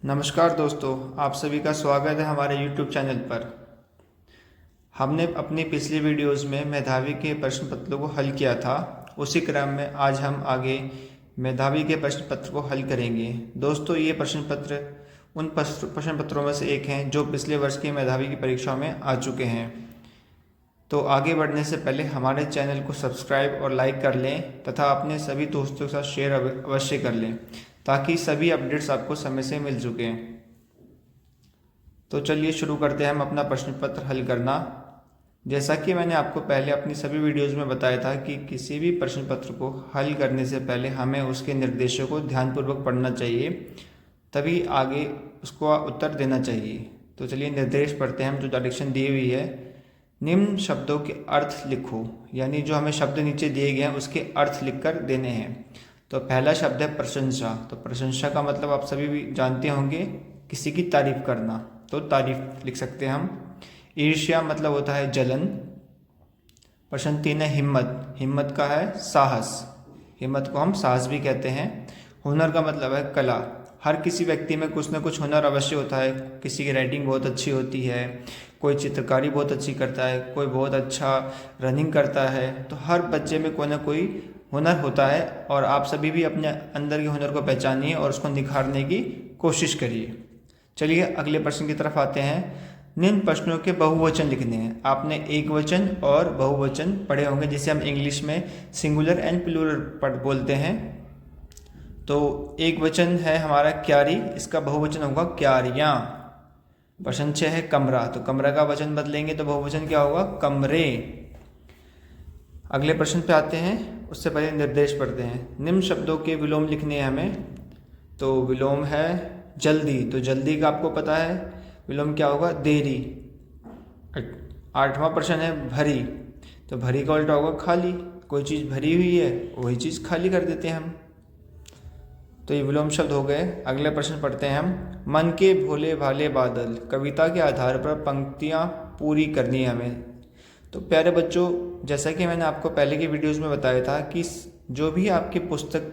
नमस्कार दोस्तों, आप सभी का स्वागत है हमारे YouTube चैनल पर। हमने अपनी पिछली वीडियोस में मेधावी के प्रश्न पत्रों को हल किया था। उसी क्रम में आज हम आगे मेधावी के प्रश्न पत्र को हल करेंगे। दोस्तों, ये प्रश्न पत्र उन प्रश्न पत्रों में से एक हैं जो पिछले वर्ष की मेधावी की परीक्षा में आ चुके हैं। तो आगे बढ़ने से पहले हमारे चैनल को सब्सक्राइब और लाइक कर लें तथा अपने सभी दोस्तों के साथ शेयर अवश्य कर लें ताकि सभी अपडेट्स आपको समय से मिल चुके। तो चलिए शुरू करते हैं हम अपना प्रश्न पत्र हल करना। जैसा कि मैंने आपको पहले अपनी सभी वीडियोस में बताया था कि किसी भी प्रश्न पत्र को हल करने से पहले हमें उसके निर्देशों को ध्यानपूर्वक पढ़ना चाहिए, तभी आगे उसको उत्तर देना चाहिए। तो चलिए निर्देश पढ़ते हैं हम। जो डायरेक्शन दी हुई है, निम्न शब्दों के अर्थ लिखो, यानी जो हमें शब्द नीचे दिए गए हैं उसके अर्थ लिखकर देने हैं। तो पहला शब्द है प्रशंसा। तो प्रशंसा का मतलब आप सभी भी जानते होंगे, किसी की तारीफ करना, तो तारीफ लिख सकते हैं हम। ईर्ष्या मतलब होता है जलन। प्रश्न 3 है हिम्मत। हिम्मत का है साहस, हिम्मत को हम साहस भी कहते हैं। हुनर का मतलब है कला। हर किसी व्यक्ति में कुछ ना कुछ हुनर अवश्य होता है। किसी की राइटिंग बहुत अच्छी होती है, कोई चित्रकारी बहुत अच्छी करता है, कोई बहुत अच्छा रनिंग करता है। तो हर बच्चे में कोई ना कोई हुनर होता है और आप सभी भी अपने अंदर के हुनर को पहचानिए और उसको निखारने की कोशिश करिए। चलिए अगले प्रश्न की तरफ आते हैं। निम्न प्रश्नों के बहुवचन लिखने हैं। आपने एक वचन और बहुवचन पढ़े होंगे, जिसे हम इंग्लिश में सिंगुलर एंड प्लूरल बोलते हैं। तो एक वचन है हमारा क्यारी, इसका बहुवचन होगा क्यारियाँ। प्रश्न 6 है कमरा। तो कमरा का वचन बदलेंगे तो बहुवचन क्या होगा, कमरे। अगले प्रश्न पे आते हैं, उससे पहले निर्देश पढ़ते हैं। निम्न शब्दों के विलोम लिखने हैं हमें। तो विलोम है जल्दी। तो जल्दी का आपको पता है विलोम क्या होगा, देरी। 8वां प्रश्न है भरी। तो भरी का उल्टा होगा खाली। कोई चीज़ भरी हुई है वही चीज़ खाली कर देते हैं हम। तो ये विलोम शब्द हो गए। अगले प्रश्न पढ़ते हैं हम। मन के भोले भाले बादल। कविता के आधार पर पंक्तियाँ पूरी करनी है हमें। तो प्यारे बच्चों, जैसा कि मैंने आपको पहले की वीडियोस में बताया था कि जो भी आपकी पुस्तक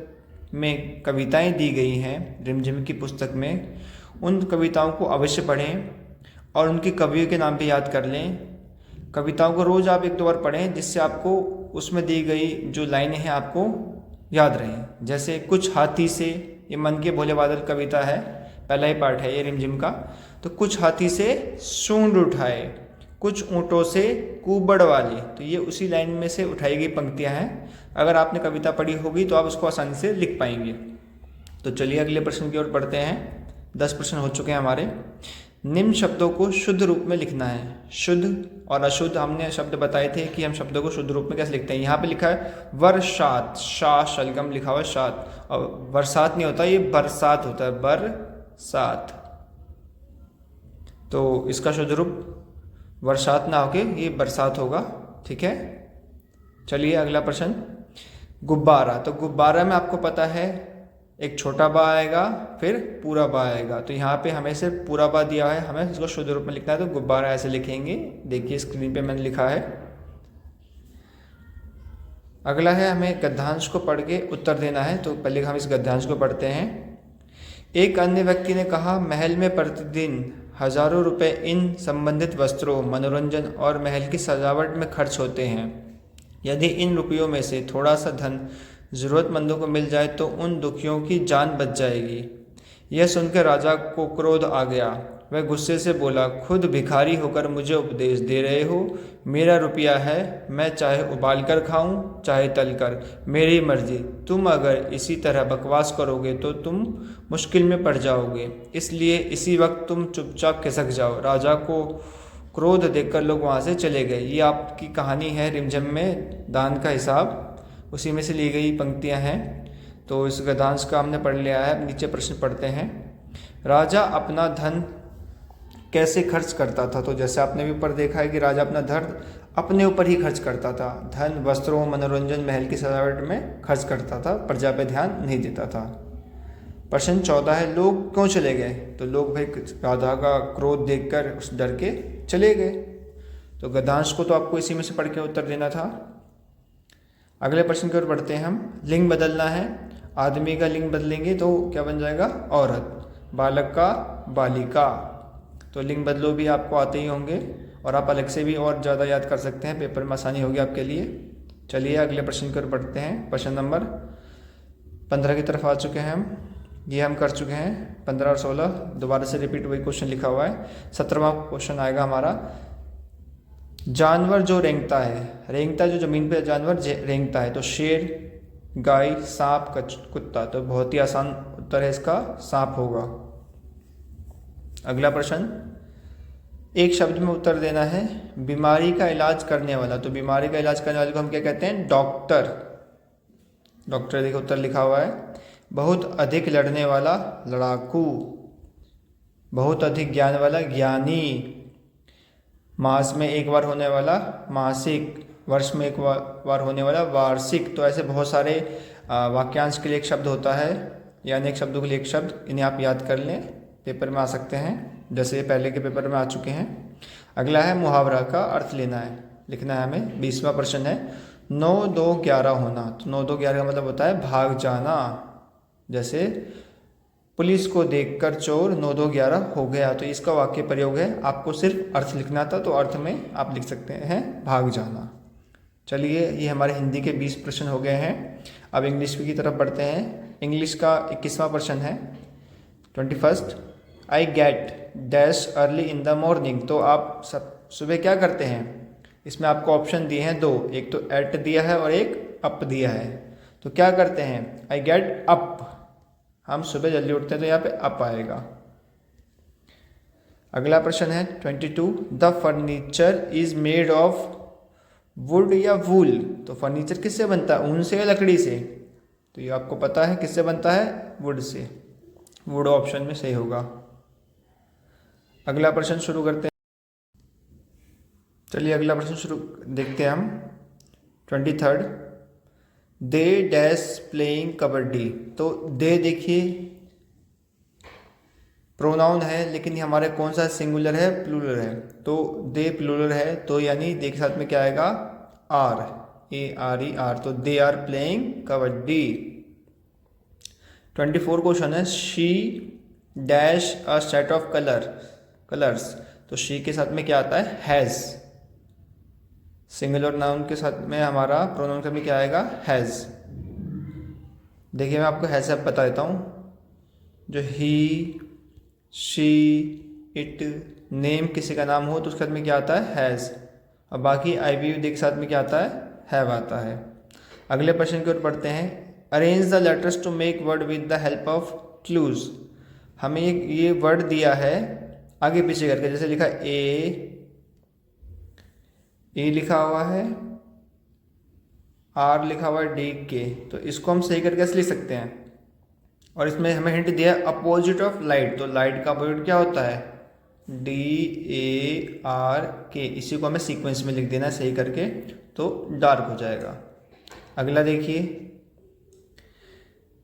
में कविताएं दी गई हैं, रिमझिम की पुस्तक में, उन कविताओं को अवश्य पढ़ें और उनके कवियों के नाम भी याद कर लें। कविताओं को रोज़ आप 1-2 बार पढ़ें, जिससे आपको उसमें दी गई जो लाइनें हैं आपको याद रहें। जैसे कुछ हाथी से, ये मन के भोले बादल कविता है, पहला ही पार्ट है ये रिमझिम का। तो कुछ हाथी से सूंड उठाए, कुछ ऊँटों से कुबड़ वाले। तो ये उसी लाइन में से उठाई गई पंक्तियाँ हैं। अगर आपने कविता पढ़ी होगी तो आप उसको आसानी से लिख पाएंगे। तो चलिए अगले प्रश्न की ओर बढ़ते हैं। 10 प्रश्न हो चुके हैं हमारे। निम्न शब्दों को शुद्ध रूप में लिखना है। शुद्ध और अशुद्ध हमने शब्द बताए थे कि हम शब्दों को शुद्ध रूप में कैसे लिखते हैं। यहाँ पे लिखा है वर्षात, शाह शलगम लिखा हुआ है शात, और बरसात नहीं होता, ये बरसात होता है, बरसात। तो इसका शुद्ध रूप वर्षात ना होके ये बरसात होगा, ठीक है। चलिए अगला प्रश्न, गुब्बारा। तो गुब्बारा में आपको पता है एक छोटा बा आएगा फिर पूरा बा आएगा। तो यहाँ पे हमें सिर्फ पूरा बा दिया है, हमें इसको शुद्ध रूप में लिखना है। तो गुब्बारा ऐसे लिखेंगे, देखिए स्क्रीन पे मैंने लिखा है। अगला है हमें गद्यांश को पढ़ के उत्तर देना है। तो पहले हम इस गद्यांश को पढ़ते हैं। एक अन्य व्यक्ति ने कहा, महल में प्रतिदिन हजारों रुपए इन संबंधित वस्त्रों, मनोरंजन और महल की सजावट में खर्च होते हैं। यदि इन रुपयों में से थोड़ा सा धन जरूरतमंदों को मिल जाए तो उन दुखियों की जान बच जाएगी। यह सुनकर राजा को क्रोध आ गया। वह गुस्से से बोला, खुद भिखारी होकर मुझे उपदेश दे रहे हो। मेरा रुपया है, मैं चाहे उबाल कर खाऊं चाहे तल कर, मेरी मर्जी। तुम अगर इसी तरह बकवास करोगे तो तुम मुश्किल में पड़ जाओगे, इसलिए इसी वक्त तुम चुपचाप खिसक जाओ। राजा को क्रोध देखकर लोग वहाँ से चले गए। ये आपकी कहानी है रिमझिम में दान का हिसाब, उसी में से ली गई पंक्तियाँ हैं। तो इस गद्यांश का हमने पढ़ लिया है। नीचे प्रश्न पढ़ते हैं। राजा अपना धन कैसे खर्च करता था। तो जैसे आपने भी ऊपर देखा है कि राजा अपना धन अपने ऊपर ही खर्च करता था। धन वस्त्रों, मनोरंजन, महल की सजावट में खर्च करता था, प्रजा पे ध्यान नहीं देता था। प्रश्न 14 है, लोग क्यों चले गए। तो लोग भाई राजा का क्रोध देखकर उस डर के चले गए। तो गद्यांश को तो आपको इसी में से पढ़ के उत्तर देना था। अगले प्रश्न की ओर बढ़ते हैं हम। लिंग बदलना है। आदमी का लिंग बदलेंगे तो क्या बन जाएगा, औरत। बालक का बालिका। तो लिंग बदलो भी आपको आते ही होंगे और आप अलग से भी और ज़्यादा याद कर सकते हैं, पेपर में आसानी होगी आपके लिए। चलिए अगले प्रश्न की ओर बढ़ते हैं। प्रश्न नंबर 15 की तरफ आ चुके हैं हम। ये हम कर चुके हैं 15 और 16, दोबारा से रिपीट वही क्वेश्चन लिखा हुआ है। 17वां क्वेश्चन आएगा हमारा, जानवर जो रेंगता है, रेंगता जो जमीन पे जानवर रेंगता है, तो शेर, गाय, सांप, कुत्ता। तो बहुत ही आसान उत्तर है इसका, सांप होगा। अगला प्रश्न, एक शब्द में उत्तर देना है, बीमारी का इलाज करने वाला। तो बीमारी का इलाज करने वाले को हम क्या कहते हैं? डॉक्टर। डॉक्टर देखो उत्तर लिखा हुआ है। बहुत अधिक लड़ने वाला, लड़ाकू। बहुत अधिक ज्ञान वाला, ज्ञानी। मास में एक बार होने वाला, मासिक। वर्ष में एक बार होने वाला, वार्षिक। तो ऐसे बहुत सारे वाक्यांश के लिए एक शब्द होता है, या अनेक शब्दों के लिए एक शब्द। इन्हें आप याद कर लें, पेपर में आ सकते हैं, जैसे पहले के पेपर में आ चुके हैं। अगला है, मुहावरा का अर्थ लेना है, लिखना है हमें। 20वां प्रश्न है, 9 2 11 होना। तो 9 2 11 का मतलब होता है भाग जाना। जैसे पुलिस को देखकर चोर 9 2 11 हो गया। तो इसका वाक्य प्रयोग है, आपको सिर्फ अर्थ लिखना था, तो अर्थ में आप लिख सकते हैं भाग जाना। चलिए, ये हमारे हिंदी के 20 प्रश्न हो गए हैं। अब इंग्लिश की तरफ बढ़ते हैं। इंग्लिश का 21वां प्रश्न है, 21st, I get dash early in the morning. तो आप सब सुबह क्या करते हैं? इसमें आपको ऑप्शन दिए हैं 2, एक तो एट दिया है और एक अप दिया है। तो क्या करते हैं? आई गेट अप, हम सुबह जल्दी उठते हैं, तो यहाँ पे अप आएगा। अगला प्रश्न है 22, the furniture is made of would या वूल। तो फर्नीचर किससे बनता है? ऊन से या लकड़ी से? तो ये आपको पता है किससे बनता है, वुड से। वुड ऑप्शन में सही होगा। अगला प्रश्न शुरू करते हैं। चलिए अगला प्रश्न शुरू देखते हैं हम। 23rd, they dash playing kabaddi. तो दे देखिए प्रोनाउन है, लेकिन ये हमारे कौन सा सिंगुलर है, प्लूरल है। तो दे प्लूरल है, तो यानी दे के साथ में क्या आएगा, आर, ARE। तो they are playing kabaddi. 24 question है, she dash a set of colours. तो शी के साथ में क्या आता है, हैज़। सिंगुलर नाउन के साथ में हमारा प्रोनाउन का भी क्या आएगा, हैज़। देखिए मैं आपको हैज़ से बता देता हूँ। जो ही, शी, इट, नेम किसी का नाम हो तो उसके साथ में क्या आता है, हैज़। और बाकी IVU के साथ में क्या आता है, हैव आता है। अगले प्रश्न की ओर बढ़ते हैं। Arrange the letters to make word with the help of clues. हमें ये वर्ड दिया है आगे पीछे करके, जैसे लिखा ए लिखा हुआ है, आर लिखा हुआ है, डी के। तो इसको हम सही करके ऐसे लिख सकते हैं। और इसमें हमें हिंट दिया है अपोजिट ऑफ लाइट। तो लाइट का अपोजिट क्या होता है, DARK। इसी को हमें सीक्वेंस में लिख देना है सही करके, तो डार्क हो जाएगा। अगला देखिए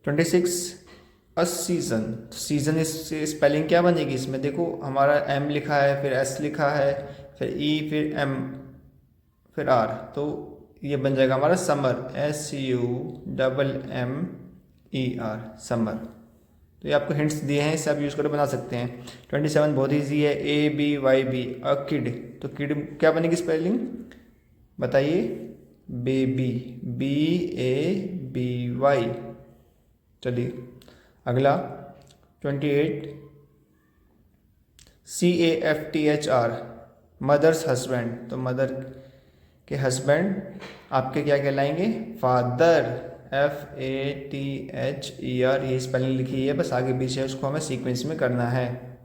26, अ सीजन। सीजन इससे स्पेलिंग क्या बनेगी इसमें, देखो हमारा M लिखा है, फिर S लिखा है, फिर E, फिर M, फिर R। तो ये बन जाएगा हमारा समर, SUMMER, समर। तो ये आपको हिंट्स दिए हैं, इससे आप यूज़ करके बना सकते हैं। 27 बहुत ईजी है, ABYB, अ किड। तो किड क्या बनेगी स्पेलिंग बताइए, बेबी, BABY। चलिए अगला 28, CAFTHR, मदर्स हस्बैंड। तो मदर के हस्बैंड आपके क्या कहलाएंगे, फादर, FATHER। ये स्पेलिंग लिखी है, बस आगे पीछे है, उसको हमें सीक्वेंस में करना है।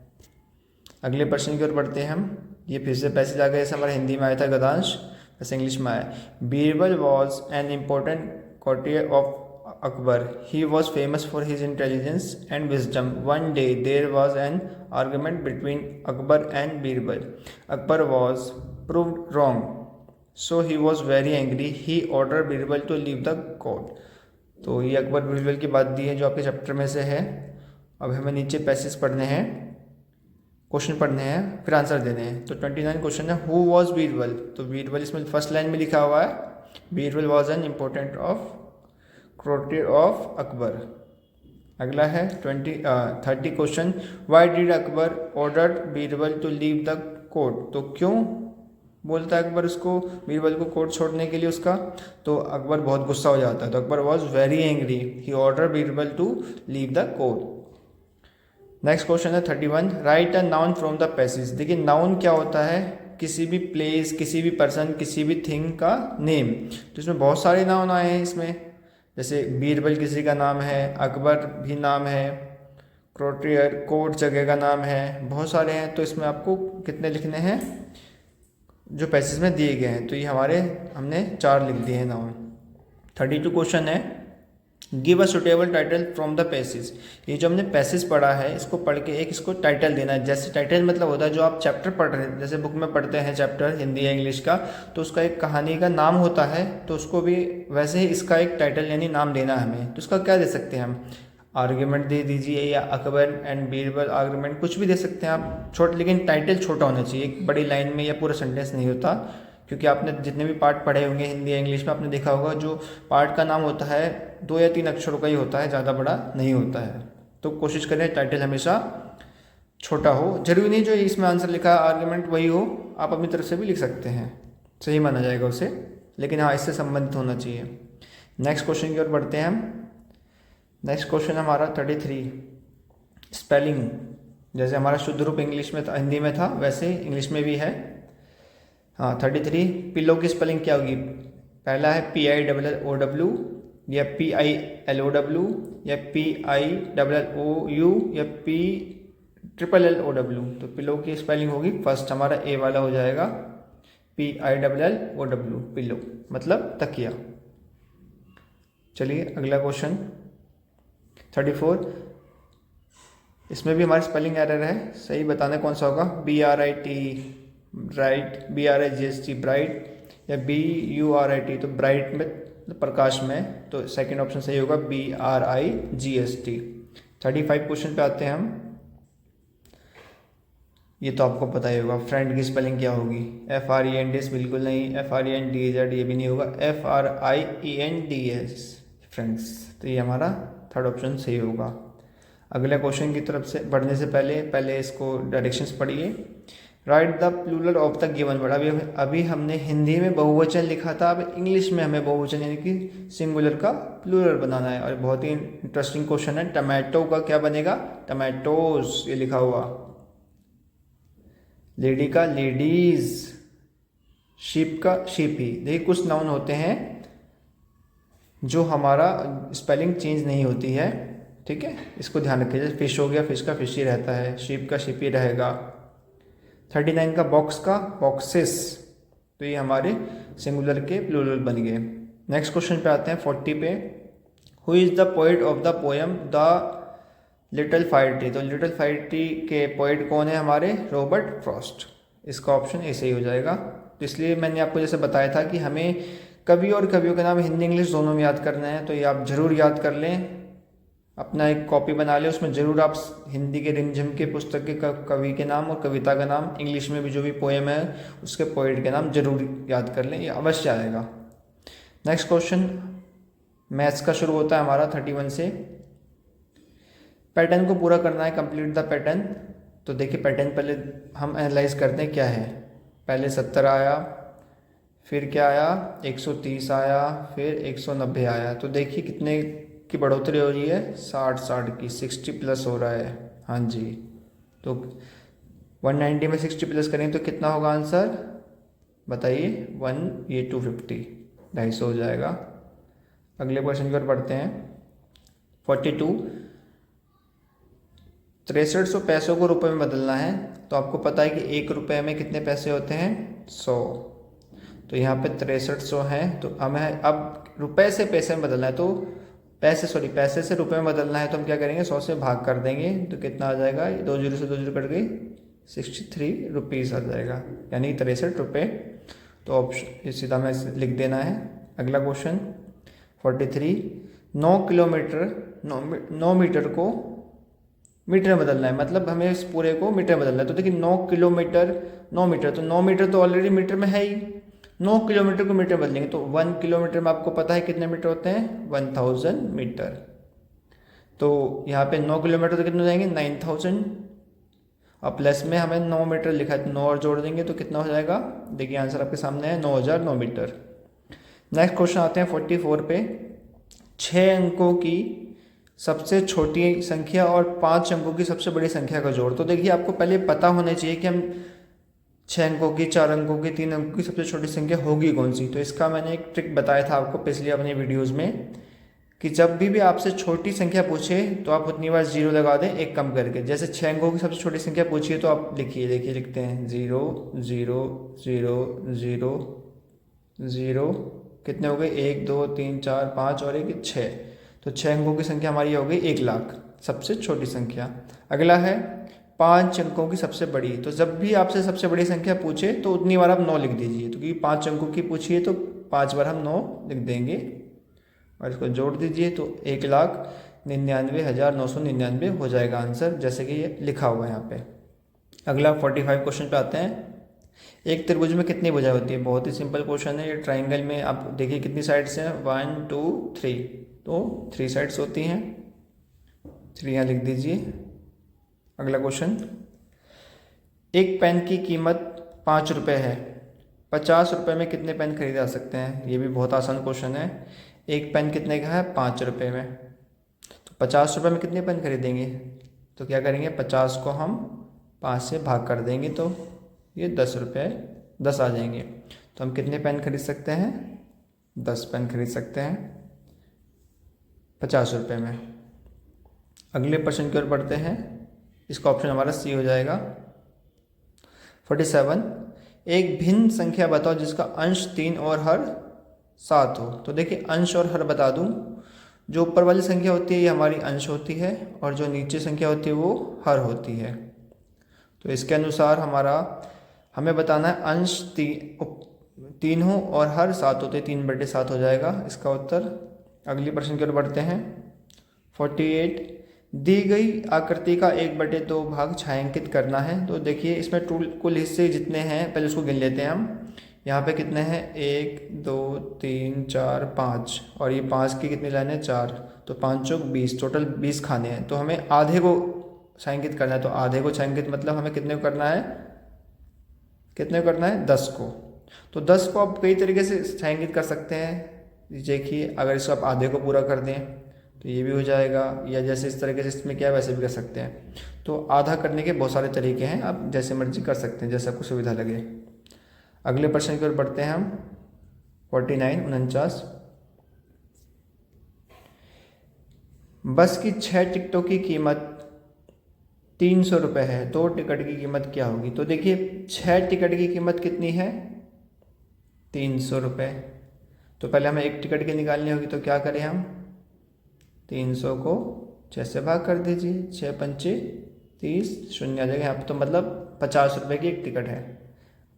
अगले प्रश्न की ओर बढ़ते हैं हम। ये फिर से पैसेज आ गया, जैसे हमारे हिंदी में आया था गद्यांश, वैसे इंग्लिश में आया। Birbal was an important courtier of Akbar. He was famous for his intelligence and wisdom. One day there was an argument between Akbar and Birbal. Akbar was proved wrong, so he was very angry. He ordered Birbal to leave the court. तो ये अकबर बीरबल की बात दी है जो आपके chapter में से है। अब हमें नीचे पैसेज पढ़ने हैं, क्वेश्चन पढ़ने हैं, फिर आंसर देने हैं। तो 29 क्वेश्चन है, हु वॉज बीरबल। तो बीरबल इसमें फर्स्ट लाइन में लिखा हुआ है, Birbal was an important of courtier of Akbar. अगला है 30 question, why did Akbar order Birbal to leave the court. तो क्यों बोलता है अकबर उसको, बीरबल को कोर्ट छोड़ने के लिए उसका, तो अकबर बहुत गुस्सा हो जाता है। तो Akbar was very angry, he order Birbal to leave the court. Next question है 31, write a noun from the passage. देखिए नाउन क्या होता है, किसी भी प्लेस, किसी भी पर्सन, किसी भी थिंग का नेम। तो इसमें बहुत सारे नाउन आए हैं इसमें, जैसे बीरबल किसी का नाम है, अकबर भी नाम है, कोर्ट जगह का नाम है, बहुत सारे हैं। तो इसमें आपको कितने लिखने हैं जो पैसेज में दिए गए हैं, तो ये हमने 4 लिख दिए हैं नाउन। 32 क्वेश्चन है, give a suitable title from the passage. ये जो हमने पैसेज पढ़ा है इसको पढ़ के एक इसको टाइटल देना है। जैसे टाइटल मतलब होता है जो आप चैप्टर पढ़ रहे हैं, जैसे बुक में पढ़ते हैं चैप्टर हिंदी या इंग्लिश का, तो उसका एक कहानी का नाम होता है, तो उसको भी वैसे ही इसका एक टाइटल यानी नाम देना है हमें। तो इसका क्या दे सकते हैं हम, आर्ग्यूमेंट दे दीजिए, या अकबर एंड बीरबल आर्ग्यूमेंट, कुछ भी दे सकते हैं आप छोटा, लेकिन टाइटल छोटा होना चाहिए, एक बड़ी लाइन में या पूरा सेंटेंस नहीं होता। क्योंकि आपने जितने भी पार्ट पढ़े होंगे हिंदी या इंग्लिश में, आपने देखा होगा जो पार्ट का नाम होता है 2 या 3 अक्षरों का ही होता है, ज़्यादा बड़ा नहीं होता है। तो कोशिश करें टाइटल हमेशा छोटा हो। जरूरी नहीं जो इसमें आंसर लिखा है आर्ग्यूमेंट वही हो, आप अपनी तरफ से भी लिख सकते हैं, सही माना जाएगा उसे, लेकिन हाँ इससे संबंधित होना चाहिए। नेक्स्ट क्वेश्चन की ओर बढ़ते हैं हम। नेक्स्ट क्वेश्चन हमारा 33, स्पेलिंग। जैसे हमारा शुद्ध रूप इंग्लिश में था, हिंदी में था, वैसे इंग्लिश में भी है। हाँ 33, पिलो की स्पेलिंग क्या होगी। पहला है PILLOW या PILOW या PILLOU या PLLOW। तो पिलो की स्पेलिंग होगी फर्स्ट हमारा ए वाला हो जाएगा, PILLOW, पिलो मतलब तकिया। चलिए अगला क्वेश्चन 34, इसमें भी हमारी स्पेलिंग एरर है, सही बताना कौन सा होगा, BRIT ब्राइट, BRIGST ब्राइट या BURIT। तो ब्राइट में प्रकाश में, तो सेकंड ऑप्शन सही होगा BRIGST। 35 क्वेश्चन पे आते हैं हम। ये तो आपको पता ही होगा, फ्रेंड की स्पेलिंग क्या होगी, FRENDS बिल्कुल नहीं, FRENDZ ये भी नहीं होगा, FRIENDS फ्रेंड्स। तो ये हमारा थर्ड ऑप्शन सही होगा। अगले क्वेश्चन की तरफ से बढ़ने से पहले इसको डायरेक्शंस पढ़िए। Write the plural of the given word. अभी हमने हिंदी में बहुवचन लिखा था, अब इंग्लिश में हमें बहुवचन यानी कि सिंगुलर का प्लूरल बनाना है। और बहुत ही इंटरेस्टिंग क्वेश्चन है, टमाटो का क्या बनेगा, टमाटोज ये लिखा हुआ, लेडी का लेडीज, शीप का शीपी। देखिए कुछ नाउन होते हैं जो हमारा स्पेलिंग चेंज नहीं होती है, ठीक है, इसको ध्यान रखिए। जैसे फिश हो गया, फिश का फिश ही रहता है, शीप का शीप ही रहेगा। 39 का बॉक्स का बॉक्सेस, तो ये हमारे सिंगुलर के प्लूरल बन गए। नेक्स्ट क्वेश्चन पे आते हैं 40 पे, who is the poet of the poem the little fire tree. तो लिटिल फायर ट्री के पोएट कौन है हमारे, रॉबर्ट फ्रॉस्ट। इसका ऑप्शन ए सही हो जाएगा। तो इसलिए मैंने आपको जैसे बताया था कि हमें कवि और कवियों के नाम हिंदी इंग्लिश दोनों में याद करना है, तो ये आप ज़रूर याद कर लें, अपना एक कॉपी बना लें, उसमें ज़रूर आप हिंदी के रिमझिम के पुस्तक के कवि के नाम और कविता का नाम, इंग्लिश में भी जो भी पोएम है उसके पोएट के नाम जरूर याद कर लें, ये अवश्य आएगा। नेक्स्ट क्वेश्चन मैथ्स का शुरू होता है हमारा 31 से। पैटर्न को पूरा करना है, कंप्लीट द पैटर्न। तो देखिए पैटर्न पहले हम एनालाइज करते हैं क्या है। पहले 70 आया, फिर क्या आया 130 आया, फिर 190 आया। तो देखिए कितने की बढ़ोतरी हो रही है, 60 की, 60 प्लस हो रहा है। हाँ जी, तो 190 में 60 प्लस करेंगे तो कितना होगा आंसर बताइए, 250, 250 हो जाएगा। अगले क्वेश्चन की ओर बढ़ते हैं 42, 6300 पैसों को रुपए में बदलना है। तो आपको पता है कि 1 रुपये में कितने पैसे होते हैं, 100। तो यहाँ पे 6300 हैं, तो हमें अब रुपए से पैसे में बदलना है, तो पैसे से रुपए में बदलना है, तो हम क्या करेंगे 100 से भाग कर देंगे, तो कितना आ जाएगा, 2 जीरो से 2 जीरो कट गई, 63 रुपीज़ आ जाएगा, यानी 63 रुपये। तो ऑप्शन सीधा में लिख देना है। अगला क्वेश्चन 43, 9 किलोमीटर 9 मीटर को मीटर में बदलना है, मतलब हमें इस पूरे को मीटर में बदलना है। तो देखिए 9 किलोमीटर 9 मीटर, तो 9 मीटर तो ऑलरेडी मीटर में है ही, 9 किलोमीटर को मीटर बदलेंगे तो 1 किलोमीटर में आपको पता है कितने मीटर होते हैं, 1000 मीटर। तो यहाँ पे 9 किलोमीटर तो कितने हो जाएंगे 9000, और प्लस में हमें 9 मीटर लिखा है तो 9 और जोड़ देंगे तो कितना हो जाएगा, देखिए आंसर आपके सामने है 9009 मीटर। नेक्स्ट क्वेश्चन आते हैं 44 पे। 6 अंकों की सबसे छोटी संख्या और 5 अंकों की सबसे बड़ी संख्या का जोड़। तो देखिए आपको पहले पता होना चाहिए कि हम 6 अंकों की, 4 अंकों की, 3 अंकों की सबसे छोटी संख्या होगी कौन सी। तो इसका मैंने एक ट्रिक बताया था आपको पिछली अपनी वीडियोज़ में कि जब भी आपसे छोटी संख्या पूछे तो आप उतनी बार जीरो लगा दें एक कम करके। जैसे 6 अंकों की सबसे छोटी संख्या पूछिए तो आप लिखिए, देखिए लिखते हैं 0 0 0 0 0, कितने हो गए 1 2 3 4 5 और एक 6। तो 6 अंकों की संख्या हमारी हो गई 1,00,000, सबसे छोटी संख्या। अगला है 5 अंकों की सबसे बड़ी। तो जब भी आपसे सबसे बड़ी संख्या पूछे तो उतनी बार आप 9 लिख दीजिए, तो क्योंकि 5 अंकों की पूछिए तो 5 बार हम 9 लिख देंगे और इसको जोड़ दीजिए तो 1,99,999 हो जाएगा आंसर, जैसे कि ये लिखा हुआ है यहाँ पे। अगला 45 क्वेश्चन पे आते हैं। एक त्रिभुज में कितनी भुजाएं होती है। बहुत ही सिंपल क्वेश्चन है ये। ट्राइंगल में आप देखिए कितनी साइड्स हैं 1 2 3, तो 3 साइड्स होती हैं, 3 यहाँ लिख दीजिए। अगला क्वेश्चन, एक पेन की कीमत 5 रुपये है, 50 रुपये में कितने पेन खरीदे जा सकते हैं। ये भी बहुत आसान क्वेश्चन है। एक पेन कितने का है 5 रुपये में, तो 50 रुपये में कितने पेन खरीदेंगे। तो क्या करेंगे 50 को हम 5 से भाग कर देंगे तो ये 10 रुपये 10 आ जाएंगे। तो हम कितने पेन खरीद सकते हैं 10 पेन खरीद सकते हैं 50 रुपये में। अगले प्रश्न की ओर बढ़ते हैं। इसका ऑप्शन हमारा सी हो जाएगा। 47, एक भिन्न संख्या बताओ जिसका अंश 3 और हर 7 हो। तो देखिए अंश और हर बता दूं, जो ऊपर वाली संख्या होती है ये हमारी अंश होती है और जो नीचे संख्या होती है वो हर होती है। तो इसके अनुसार हमें बताना है अंश 3 हो और हर 7 होते, 3/7 हो जाएगा इसका उत्तर। अगली प्रश्न की ओर बढ़ते हैं। 48, दी गई आकृति का 1/2 भाग छायांकित करना है। तो देखिए इसमें कुल हिस्से जितने हैं पहले उसको गिन लेते हैं हम। यहाँ पे कितने हैं 1 2 3 4 5 और ये 5 की कितनी लाइन है 4, तो 5 चौक 20, टोटल 20 खाने हैं। तो हमें आधे को छायांकित करना है, तो आधे को छायांकित मतलब हमें कितने को करना है 10 को। तो 10 को आप कई तरीके से छायांकित कर सकते हैं। देखिए अगर इसको आप आधे को पूरा कर दें तो ये भी हो जाएगा, या जैसे इस तरीके से इसमें क्या वैसे भी कर सकते हैं। तो आधा करने के बहुत सारे तरीके हैं, आप जैसे मर्जी कर सकते हैं, जैसा आपको सुविधा लगे। अगले प्रश्न की ओर बढ़ते हैं हम। 49, बस की 6 टिकटों की कीमत 300 रुपये है, 2 टिकट की कीमत क्या होगी। तो देखिए 6 टिकट की कीमत कितनी है 300 रुपये। तो पहले हमें एक टिकट की निकालनी होगी, तो क्या करें हम 300 को 6 से भाग कर दीजिए, 6 पंचे 30, शून्य आ जाएगा यहाँ पर। तो मतलब 50 रुपये की एक टिकट है,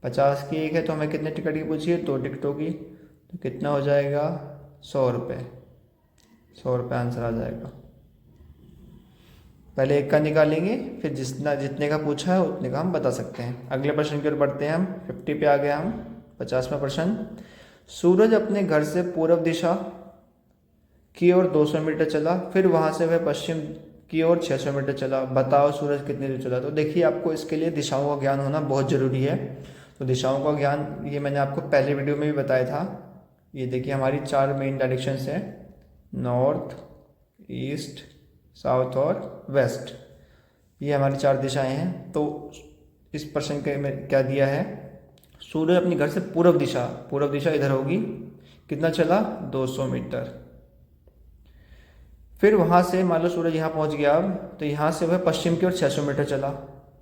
50 की एक है, तो हमें कितने टिकट की पूछिए 2 टिकटों की, तो कितना हो जाएगा 100 रुपये। 100 रुपये आंसर आ जाएगा। पहले एक का निकालेंगे, फिर जितने का पूछा है उतने का हम बता सकते हैं। अगले प्रश्न की ओर बढ़ते हैं हम। 50 पे आ गया हम। 50वां प्रश्न, सूरज अपने घर से पूर्व दिशा की ओर 200 मीटर चला, फिर वहाँ से वह पश्चिम की ओर 600 मीटर चला, बताओ सूरज कितनी दूर चला। तो देखिए आपको इसके लिए दिशाओं का ज्ञान होना बहुत ज़रूरी है। तो दिशाओं का ज्ञान ये मैंने आपको पहले वीडियो में भी बताया था। ये देखिए हमारी 4 मेन डायरेक्शंस हैं, नॉर्थ, ईस्ट, साउथ और वेस्ट। ये हमारी 4 दिशाएं हैं। तो इस प्रश्न के में क्या दिया है, सूरज अपने घर से पूर्व दिशा इधर होगी, कितना चला 200 मीटर। फिर वहाँ से मान लो सूरज यहाँ पहुँच गया अब, तो यहाँ से वह पश्चिम की ओर 600 मीटर चला,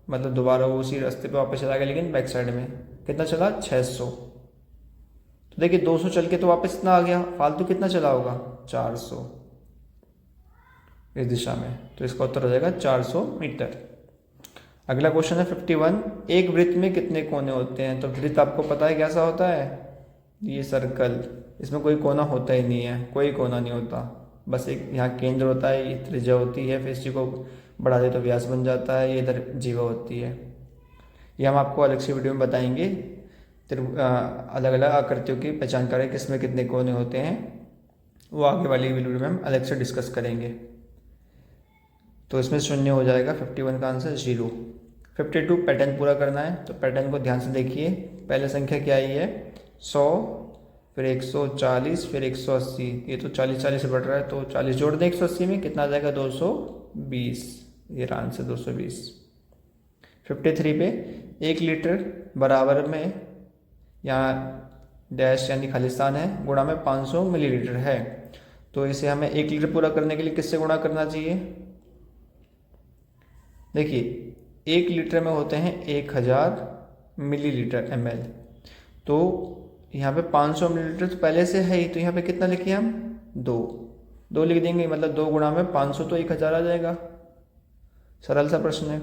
मतलब दोबारा वो उसी रास्ते पे वापस चला गया, लेकिन बैक साइड में कितना चला 600। तो देखिए 200 चल के तो वापस इतना आ गया, फालतू कितना चला होगा 400 इस दिशा में। तो इसका उत्तर हो जाएगा 400 मीटर। अगला क्वेश्चन है 51, एक वृत्त में कितने कोने होते हैं। तो वृत्त आपको पता है कैसा होता है, ये सर्कल, इसमें कोई कोना होता ही नहीं है, कोई कोना नहीं होता, बस एक यहाँ केंद्र होता है, ये त्रिज्या होती है, फिर इसी को बढ़ा दे तो व्यास बन जाता है, ये इधर जीवा होती है। ये हम आपको अलग से वीडियो में बताएंगे, अलग अलग आकृतियों की पहचान करें किसमें कितने कोने होते हैं, वो आगे वाली वीडियो में हम अलग से डिस्कस करेंगे। तो इसमें शून्य हो जाएगा, 51 का आंसर 0। 52 पैटर्न पूरा करना है, तो पैटर्न को ध्यान से देखिए। पहले संख्या क्या आई है 100, फिर 140, फिर 180। ये तो 40 से बढ़ रहा है, तो 40 जोड़ दें 180 में, कितना आ जाएगा 220। ये रहा आंसर 220। 53 पे 1 लीटर बराबर में, यहाँ डैश यानी खालिस्तान है, गुणा में 500 मिलीलीटर है। तो इसे हमें 1 लीटर पूरा करने के लिए किससे गुणा करना चाहिए? देखिए 1 लीटर में होते हैं 1000 मिलीलीटर ml। तो यहाँ पे 500 मिलीलीटर तो पहले से है ही, तो यहाँ पे कितना लिखे हम 2 लिख देंगे, मतलब 2 गुणा में 500 तो 1000 आ जाएगा। सरल सा प्रश्न है।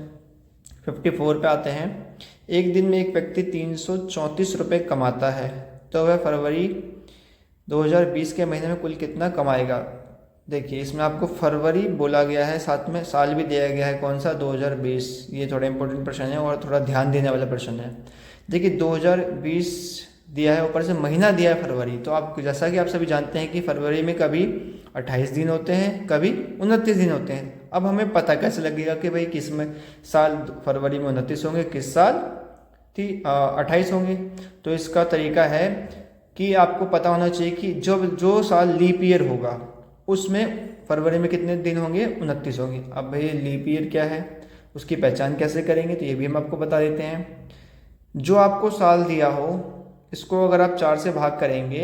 54 पे आते हैं। एक दिन में एक व्यक्ति 334 रुपये कमाता है, तो वह फरवरी 2020 के महीने में कुल कितना कमाएगा? देखिए इसमें आपको फरवरी बोला गया है, साथ में साल भी दिया गया है, कौन सा 2020। ये थोड़ा इंपॉर्टेंट प्रश्न है और थोड़ा ध्यान देने वाला प्रश्न है। देखिए 2020 दिया है, ऊपर से महीना दिया है फरवरी। तो आप जैसा कि आप सभी जानते हैं कि फरवरी में कभी 28 दिन होते हैं, कभी 29 दिन होते हैं। अब हमें पता कैसे लगेगा कि भाई किस में साल फरवरी में 29 होंगे, किस साल 28 होंगे? तो इसका तरीका है कि आपको पता होना चाहिए कि जो साल लीप ईयर होगा उसमें फरवरी में कितने दिन होंगे, 29 होंगे। अब भाई लीप ईयर क्या है, उसकी पहचान कैसे करेंगे, तो ये भी हम आपको बता देते हैं। जो आपको साल दिया हो, इसको अगर आप 4 से भाग करेंगे,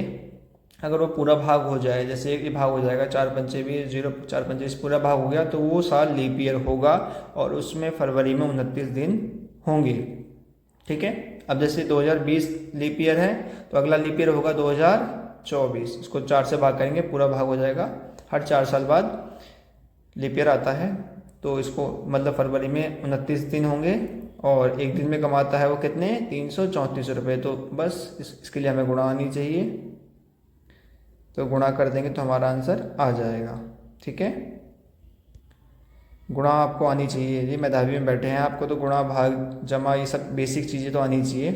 अगर वो पूरा भाग हो जाए, जैसे एक भाग हो जाएगा 4 पंचे 20, 0 4 पंचे 20 पूरा भाग हो गया, तो वो साल लीप ईयर होगा और उसमें फरवरी में 29 दिन होंगे। ठीक है। अब जैसे 2020 लीप ईयर है, तो अगला लीप ईयर होगा 2024। इसको 4 से भाग करेंगे, पूरा भाग हो जाएगा। हर 4 साल बाद लीप ईयर आता है, तो इसको मतलब फरवरी में 29 दिन होंगे और एक दिन में कमाता है वो कितने, 334 रुपये। तो बस इसके लिए हमें गुणा आनी चाहिए, तो गुणा कर देंगे तो हमारा आंसर आ जाएगा। ठीक है, गुणा आपको आनी चाहिए। जी मेधावी में बैठे हैं, आपको तो गुणा भाग जमा ये सब बेसिक चीज़ें तो आनी चाहिए।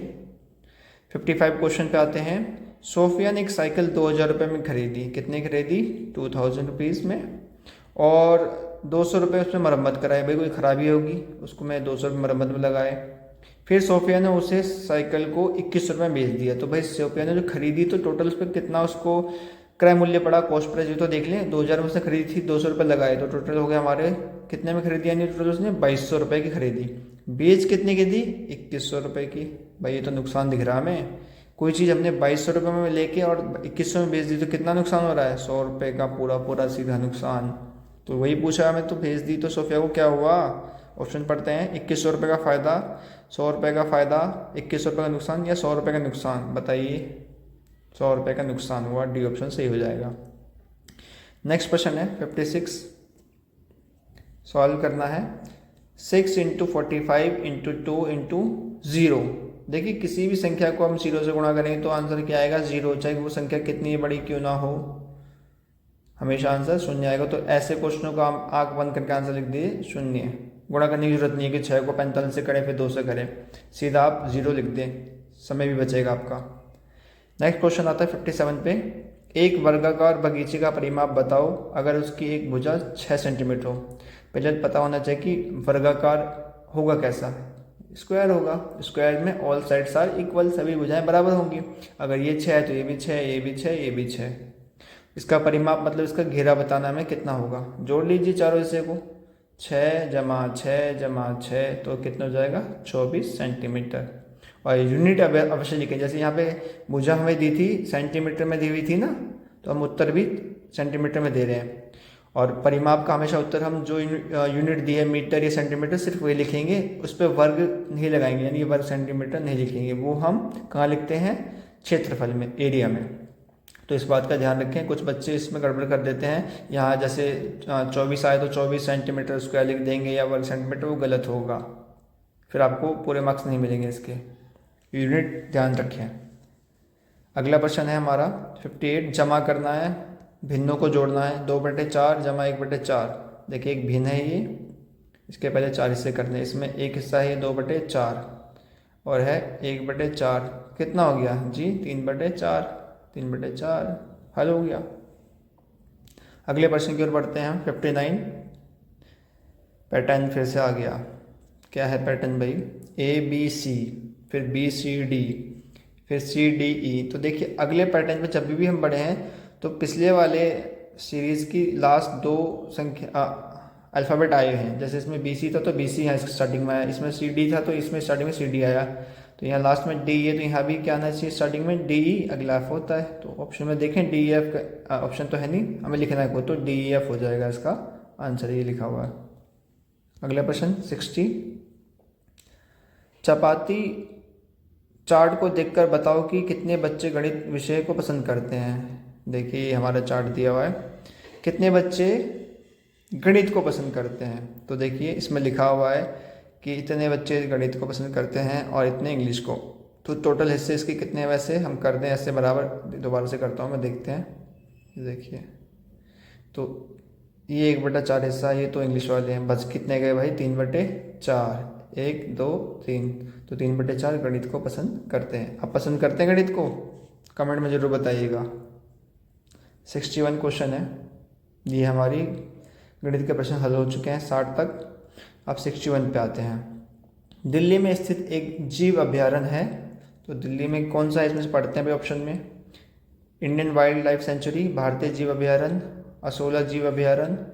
55 क्वेश्चन पे आते हैं। सोफिया ने एक साइकिल 2000 रुपये में खरीदी। कितने खरीदी? 2000 रुपीज़ में। और 200 रुपये उसमें मरम्मत कराए। भाई कोई ख़राबी होगी, उसको मैं 200 रुपये मरम्मत में लगाए। फिर सोफिया ने उसे साइकिल को 21 रुपये में बेच दिया। तो भाई सोफिया ने जो खरीदी, तो टोटल उस पर कितना उसको क्रय मूल्य पड़ा, कॉस्ट प्राइस, ये तो देख लें। 2000 में उसने खरीदी थी, 200 रुपये लगाए, तो टोटल हो गया हमारे कितने में खरीदी, यानी टोटल उसने 2200 रुपये की खरीदी। बेच कितने की दी? 2100 रुपये की। भाई ये तो नुकसान दिख रहा हमें। कोई चीज़ हमने 2200 रुपये में लेके और 2100 में बेच दी, तो कितना नुकसान हो रहा है? 100 रुपये का पूरा सीधा नुकसान। तो वही पूछा हमें, तो भेज दी। तो सोफिया को क्या हुआ? ऑप्शन पढ़ते हैं। 2100 रुपये का फ़ायदा, 100 रुपये का फ़ायदा, 2100 रुपये का नुकसान या 100 रुपये का नुकसान? बताइए। 100 रुपये का नुकसान हुआ, डी ऑप्शन सही हो जाएगा। नेक्स्ट क्वेश्चन है 56, सॉल्व करना है। 6 × 45 × 2 × 0। देखिए किसी भी संख्या को हम 0 से गुणा करेंगे तो आंसर क्या आएगा? 0, चाहे वो संख्या कितनी बड़ी क्यों ना हो, हमेशा आंसर शून्य आएगा। तो ऐसे क्वेश्चनों का हम आंख बंद करके आंसर लिख दिए शून्य। गुणा करने की जरूरत नहीं है कि 6 को 45 से करें फिर 2 से करें, सीधा आप 0 लिख दें, समय भी बचेगा आपका। नेक्स्ट क्वेश्चन आता है 57 पे। एक वर्गाकार बगीचे का परिमाप बताओ अगर उसकी एक भुजा 6 सेंटीमीटर हो। पहले पता होना चाहिए कि वर्गाकार होगा कैसा, स्क्वायर होगा। स्क्वायर में ऑल साइड्स आर इक्वल, सभी भुजाएं बराबर होंगी। अगर ये 6 है तो ये भी 6, ये भी 6, ये भी 6। इसका परिमाप मतलब इसका घेरा बताना हमें कितना होगा। जोड़ लीजिए चारों हिस्से को, 6 + 6 + 6, तो कितना हो जाएगा? 24 सेंटीमीटर। और यूनिट अवश्य लिखें। जैसे यहाँ पे भुजा हमें दी थी सेंटीमीटर में दी हुई थी ना, तो हम उत्तर भी सेंटीमीटर में दे रहे हैं। और परिमाप का हमेशा उत्तर हम जो यूनिट दी है मीटर या सेंटीमीटर, सिर्फ वही लिखेंगे, उस पर वर्ग नहीं लगाएंगे, यानी वर्ग सेंटीमीटर नहीं लिखेंगे। वो हम कहाँ लिखते हैं? क्षेत्रफल में, एरिया में। तो इस बात का ध्यान रखें। कुछ बच्चे इसमें गड़बड़ कर देते हैं। यहाँ जैसे 24 आए तो 24 सेंटीमीटर स्क्वायर लिख देंगे या वर्ग सेंटीमीटर, वो गलत होगा, फिर आपको पूरे मार्क्स नहीं मिलेंगे इसके। यूनिट ध्यान रखें। अगला प्रश्न है हमारा 58, जमा करना है, भिन्नों को जोड़ना है। 2/4 = 1/4। देखिए एक भिन्न है ये, इसके पहले 4 हिस्से करने हैं। इसमें एक हिस्सा है 2/4 और है 1/4। कितना हो गया जी? 3/4। 3/4 हल हो गया। अगले प्रश्न की ओर बढ़ते हैं हम 59। पैटर्न फिर से आ गया। क्या है पैटर्न भाई? ABC, फिर BCD, फिर CDE। तो देखिए अगले पैटर्न पे जब भी हम बढ़े हैं तो पिछले वाले सीरीज़ की लास्ट दो संख्या अल्फ़ाबेट आए हैं। जैसे इसमें BC था तो BC यहाँ स्टार्टिंग में आया, इसमें CD था तो इसमें स्टार्टिंग में CD आया, तो यहाँ लास्ट में DE है तो यहाँ भी क्या आना चाहिए स्टार्टिंग में DE, अगला F होता है। तो ऑप्शन में देखें DEF का ऑप्शन तो है नहीं, हमें लिखना है को, तो DEF हो जाएगा इसका आंसर, ये लिखा हुआ है। अगला प्रश्न 60, चपाती चार्ट को देखकर बताओ कि कितने बच्चे गणित विषय को पसंद करते हैं। देखिए हमारा चार्ट दिया हुआ है, कितने बच्चे गणित को पसंद करते हैं। तो देखिए इसमें लिखा हुआ है कि इतने बच्चे गणित को पसंद करते हैं और इतने इंग्लिश को। तो टोटल हिस्से इसके कितने हैं? वैसे हम कर दें ऐसे बराबर, दोबारा से करता हूँ मैं, देखते हैं। देखिए तो ये 1/4 हिस्सा, ये तो इंग्लिश वाले हैं। बस कितने गए भाई? 3/4, 1 2 3, तो 3/4 गणित को पसंद करते हैं। आप पसंद करते हैं गणित को? कमेंट में ज़रूर बताइएगा। 61 क्वेश्चन है, ये हमारी गणित के प्रश्न हल हो चुके हैं 60 तक। अब 61 पे आते हैं। दिल्ली में स्थित एक जीव अभयारण्य है, तो दिल्ली में कौन सा है इसमें से पढ़ते हैं भाई ऑप्शन में? इंडियन वाइल्ड लाइफ सेंचुरी, भारतीय जीव अभयारण्य, असोला जीव अभयारण्य,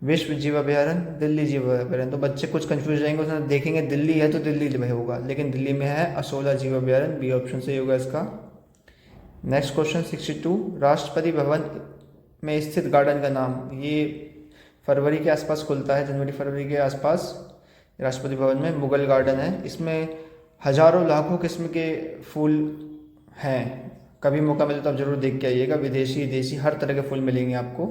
विश्व जीव अभयारण्य, दिल्ली जीव अभयारण्य। तो बच्चे कुछ कंफ्यूज रहेंगे, उसमें देखेंगे दिल्ली है तो दिल्ली में होगा, लेकिन दिल्ली में है असोला जीव अभयारण्य, बी ऑप्शन से होगा इसका। नेक्स्ट क्वेश्चन 62, राष्ट्रपति भवन में स्थित गार्डन का नाम। ये फरवरी के आसपास खुलता है, जनवरी फरवरी के आसपास राष्ट्रपति भवन में। मुगल गार्डन है, इसमें हजारों लाखों किस्म के फूल हैं। कभी मौका मिले तो आप जरूर देख के आइएगा, विदेशी देसी हर तरह के फूल मिलेंगे आपको।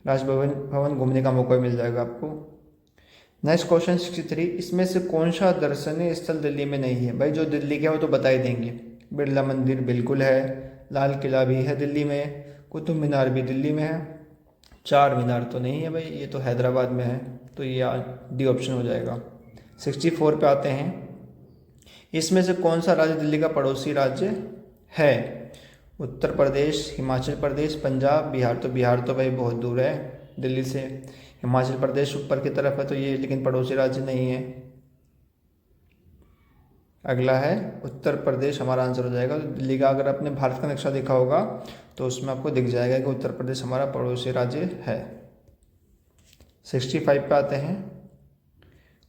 राष्ट्रपति भवन घूमने का मौका मिल जाएगा आपको। नेक्स्ट क्वेश्चन 63, इसमें से कौन सा दर्शनीय स्थल दिल्ली में नहीं है? भाई जो दिल्ली के है वो तो बता ही देंगे। बिरला मंदिर बिल्कुल है, लाल किला भी है दिल्ली में, कुतुब मीनार भी दिल्ली में है, चार मीनार तो नहीं है भाई, ये तो हैदराबाद में है, तो ये डी ऑप्शन हो जाएगा। 64 पे आते हैं, इसमें से कौन सा राज्य दिल्ली का पड़ोसी राज्य है? उत्तर प्रदेश, हिमाचल प्रदेश, पंजाब, बिहार। तो बिहार तो भाई बहुत दूर है दिल्ली से, हिमाचल प्रदेश ऊपर की तरफ है, तो ये लेकिन पड़ोसी राज्य नहीं है। अगला है उत्तर प्रदेश, हमारा आंसर हो जाएगा। दिल्ली का अगर आपने भारत का नक्शा देखा होगा तो उसमें आपको दिख जाएगा कि उत्तर प्रदेश हमारा पड़ोसी राज्य है। 65 पे आते हैं,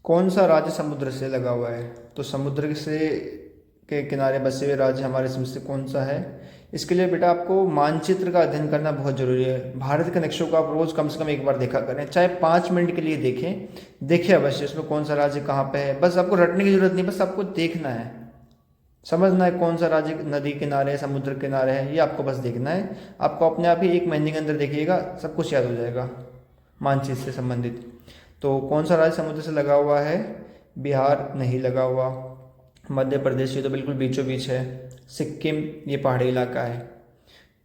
कौन सा राज्य समुद्र से लगा हुआ है? तो समुद्र से के किनारे बसे हुए राज्य हमारे इसमें से कौन सा है? इसके लिए बेटा आपको मानचित्र का अध्ययन करना बहुत जरूरी है। भारत के नक्शों को आप रोज़ कम से कम एक बार देखा करें, चाहे 5 मिनट के लिए देखिए अवश्य उसमें कौन सा राज्य कहाँ पे है। बस आपको रटने की जरूरत नहीं, बस आपको देखना है, समझना है कौन सा राज्य नदी किनारे है, समुद्र किनारे है, ये आपको बस देखना है। आपको अपने आप ही 1 महीने के अंदर देखिएगा, सब कुछ याद हो जाएगा मानचित्र से संबंधित। तो कौन सा राज्य समुद्र से लगा हुआ है? बिहार नहीं लगा हुआ, मध्य प्रदेश ये तो बिल्कुल बीचों बीच है, सिक्किम ये पहाड़ी इलाका है,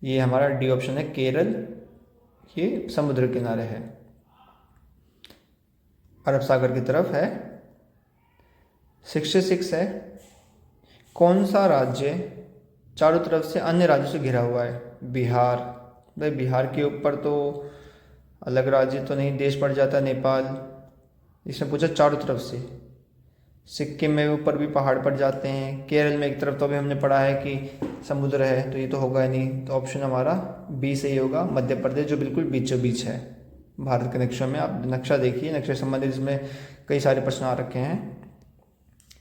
ये हमारा डी ऑप्शन है। केरल ये समुद्र किनारे है, अरब सागर की तरफ है। 66 है, कौन सा राज्य चारों तरफ से अन्य राज्यों से घिरा हुआ है? बिहार। भाई बिहार के ऊपर तो अलग राज्य तो नहीं, देश पड़ जाता है नेपाल। इसने पूछा चारों तरफ से, सिक्किम में ऊपर भी पहाड़ पड़ जाते हैं, केरल में एक तरफ तो अभी हमने पढ़ा है कि समुद्र है, तो ये तो होगा ही नहीं। तो ऑप्शन हमारा बी सही होगा, मध्य प्रदेश, जो बिल्कुल बीचों बीच है भारत के नक्शे में। आप नक्शा देखिए, नक्शे से संबंधित इसमें कई सारे प्रश्न आ रखे हैं।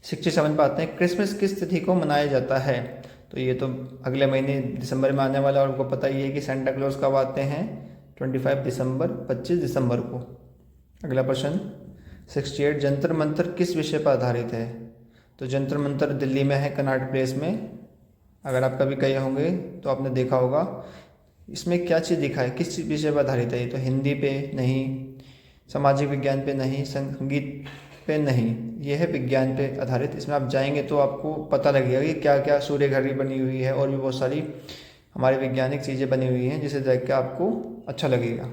67 पे आते हैं, क्रिसमस किस तिथि को मनाया जाता है? तो ये तो अगले महीने दिसंबर में आने वाला, और आपको पता ही है कि सेंटा क्लॉज कब आते हैं? 25 दिसंबर, 25 दिसंबर को। अगला प्रश्न 68, जंतर मंतर किस विषय पर आधारित है? तो जंतर मंतर दिल्ली में है, कनॉट प्लेस में। अगर आप कभी गए होंगे तो आपने देखा होगा। इसमें क्या चीज़ दिखा है, किस विषय पर आधारित है? ये तो हिंदी पे नहीं, सामाजिक विज्ञान पे नहीं, संगीत पे नहीं, ये है विज्ञान पे आधारित। इसमें आप जाएंगे तो आपको पता लगेगा कि क्या क्या सूर्य घड़ी बनी हुई है, और भी बहुत सारी हमारी वैज्ञानिक चीज़ें बनी हुई हैं, जिसे देख के आपको अच्छा लगेगा।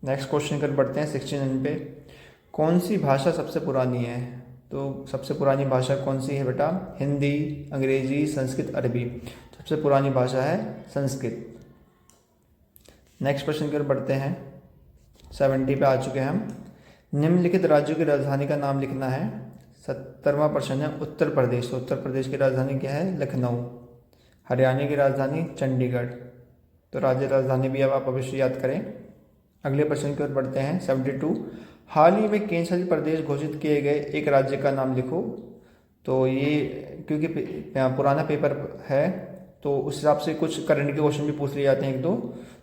नेक्स्ट क्वेश्चन कर बढ़ते हैं 69 पे, कौन सी भाषा सबसे पुरानी है? तो सबसे पुरानी भाषा कौन सी है बेटा? हिंदी, अंग्रेजी, संस्कृत, अरबी। सबसे पुरानी भाषा है संस्कृत। नेक्स्ट क्वेश्चन कर बढ़ते हैं 70 पे आ चुके हैं हम। निम्नलिखित राज्यों की राजधानी का नाम लिखना है। 70वां प्रश्न है उत्तर प्रदेश। तो उत्तर प्रदेश की राजधानी क्या है? लखनऊ। हरियाणा की राजधानी चंडीगढ़। तो राज्य राजधानी भी अब आप अवश्य याद करें। अगले प्रश्न की ओर बढ़ते हैं। 72 हाल ही में केंद्र शासित प्रदेश घोषित किए गए एक राज्य का नाम लिखो। तो ये क्योंकि पुराना पेपर है तो उस हिसाब से कुछ करंट के क्वेश्चन भी पूछ लिए जाते हैं एक दो,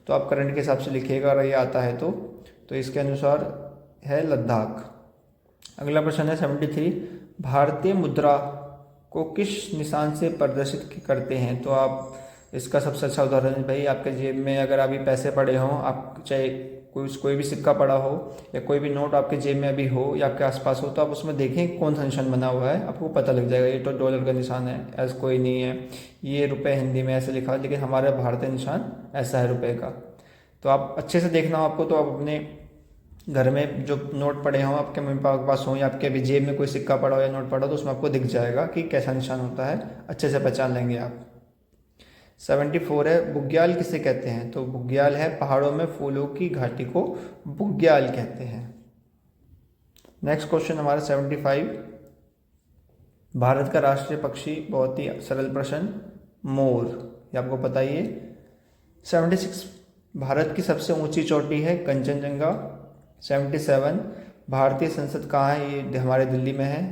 तो आप करंट के हिसाब से लिखिएगा अगर ये आता है तो इसके अनुसार है लद्दाख। अगला प्रश्न है 73 भारतीय मुद्रा को किस निशान से प्रदर्शित करते हैं? तो आप इसका सबसे अच्छा उदाहरण है भाई, आपके जेब में अगर अभी पैसे पड़े हों, आप चाहे कोई भी सिक्का पड़ा हो या कोई भी नोट आपके जेब में अभी हो या आपके आसपास हो, तो आप उसमें देखें कौन सा निशान बना हुआ है, आपको पता लग जाएगा। ये तो डॉलर का निशान है, ऐसा कोई नहीं है। ये रुपए हिंदी में ऐसे लिखा है, लेकिन हमारा भारतीय निशान ऐसा है रुपए का। तो आप अच्छे से देखना हो आपको, तो आप अपने घर में जो नोट पड़े हों, आपके मम्मी पापा के पास हों या आपके अभी जेब में कोई सिक्का पड़ा हो या नोट पड़ा हो, तो उसमें आपको दिख जाएगा कि कैसा निशान होता है, अच्छे से पहचान लेंगे आप। 74 है बुग्याल किसे कहते हैं? तो बुग्याल है पहाड़ों में फूलों की घाटी को बुग्याल कहते हैं। नेक्स्ट क्वेश्चन हमारा 75 भारत का राष्ट्रीय पक्षी, बहुत ही सरल प्रश्न, मोर, ये आपको पता ही है। 76 भारत की सबसे ऊंची चोटी है कंचनजंगा। 77 भारतीय संसद कहाँ है? ये हमारे दिल्ली में है।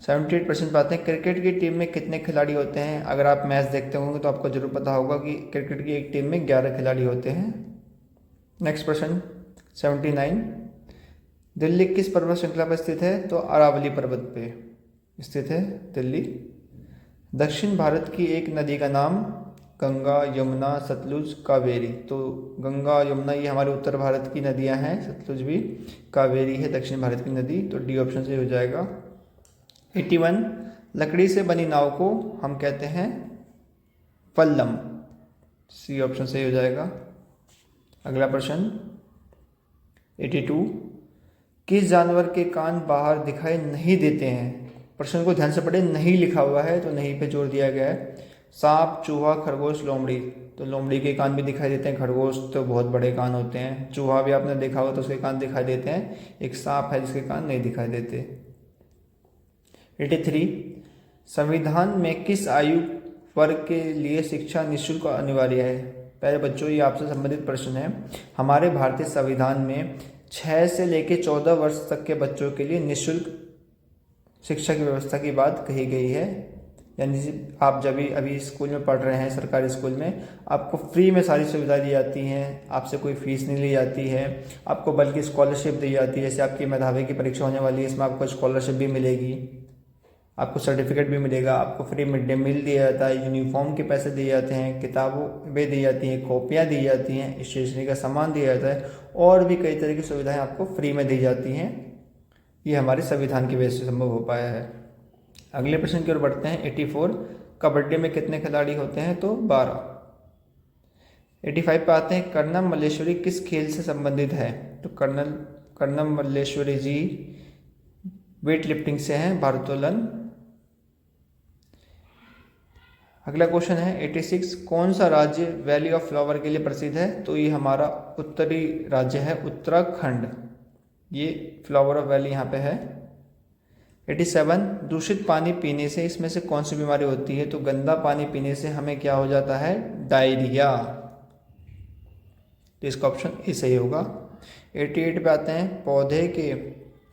78% पाते हैं क्रिकेट की टीम में कितने खिलाड़ी होते हैं? अगर आप मैच देखते होंगे तो आपको जरूर पता होगा कि क्रिकेट की एक टीम में 11 खिलाड़ी होते हैं। नेक्स्ट प्रश्न 79 दिल्ली किस पर्वत श्रृंखला पर स्थित है? तो अरावली पर्वत पे स्थित है दिल्ली। दक्षिण भारत की एक नदी का नाम? गंगा, यमुना, सतलुज, कावेरी। तो गंगा, यमुना ये हमारे उत्तर भारत की नदियां हैं, सतलुज भी, कावेरी है दक्षिण भारत की नदी। तो डी ऑप्शन से हो जाएगा। 81 लकड़ी से बनी नाव को हम कहते हैं पल्लम। सी ऑप्शन सही हो जाएगा। अगला प्रश्न 82 किस जानवर के कान बाहर दिखाई नहीं देते हैं? प्रश्न को ध्यान से पढ़े, नहीं लिखा हुआ है तो नहीं पे जोर दिया गया है। सांप, चूहा, खरगोश, लोमड़ी। तो लोमड़ी के कान भी दिखाई देते हैं, खरगोश तो बहुत बड़े कान होते हैं, चूहा भी आपने देखा होगा तो उसके कान दिखाई देते हैं। एक सांप है जिसके कान नहीं दिखाई देते। 83 संविधान में किस आयु वर्ग के लिए शिक्षा निःशुल्क और अनिवार्य है? पहले बच्चों ये आपसे संबंधित प्रश्न है। हमारे भारतीय संविधान में 6 से लेकर 14 वर्ष तक के बच्चों के लिए निःशुल्क शिक्षा की व्यवस्था की बात कही गई है। यानी आप जब भी अभी स्कूल में पढ़ रहे हैं, सरकारी स्कूल में, आपको फ्री में सारी सुविधाएं दी जाती हैं, आपसे कोई फीस नहीं ली जाती है, आपको बल्कि स्कॉलरशिप दी जाती है। जैसे आपकी मेधावी की परीक्षा होने वाली है, इसमें आपको स्कॉलरशिप भी मिलेगी, आपको सर्टिफिकेट भी मिलेगा, आपको फ्री मिड डे मील दिया जाता है, यूनिफॉर्म के पैसे दिए जाते हैं, किताबें दी जाती हैं, कॉपियाँ दी जाती हैं, स्टेशनरी का सामान दिया जाता है, और भी कई तरह की सुविधाएं आपको फ्री में दी जाती हैं। ये हमारे संविधान की वजह से संभव हो पाया है। अगले प्रश्न की ओर बढ़ते हैं। 84 कबड्डी में कितने खिलाड़ी होते हैं? तो 12। 85 पे आते हैं कर्णम मल्लेश्वरी किस खेल से संबंधित है? तो कर्णम मल्लेश्वरी जी वेट लिफ्टिंग से हैं, भारोत्तोलन। अगला क्वेश्चन है 86 कौन सा राज्य वैली ऑफ फ्लावर के लिए प्रसिद्ध है? तो ये हमारा उत्तरी राज्य है उत्तराखंड, ये फ्लावर ऑफ वैली यहाँ पे है। 87 दूषित पानी पीने से इसमें से कौन सी बीमारी होती है? तो गंदा पानी पीने से हमें क्या हो जाता है? डायरिया। तो इसका ऑप्शन ए सही होगा। 88 पे आते हैं पौधे के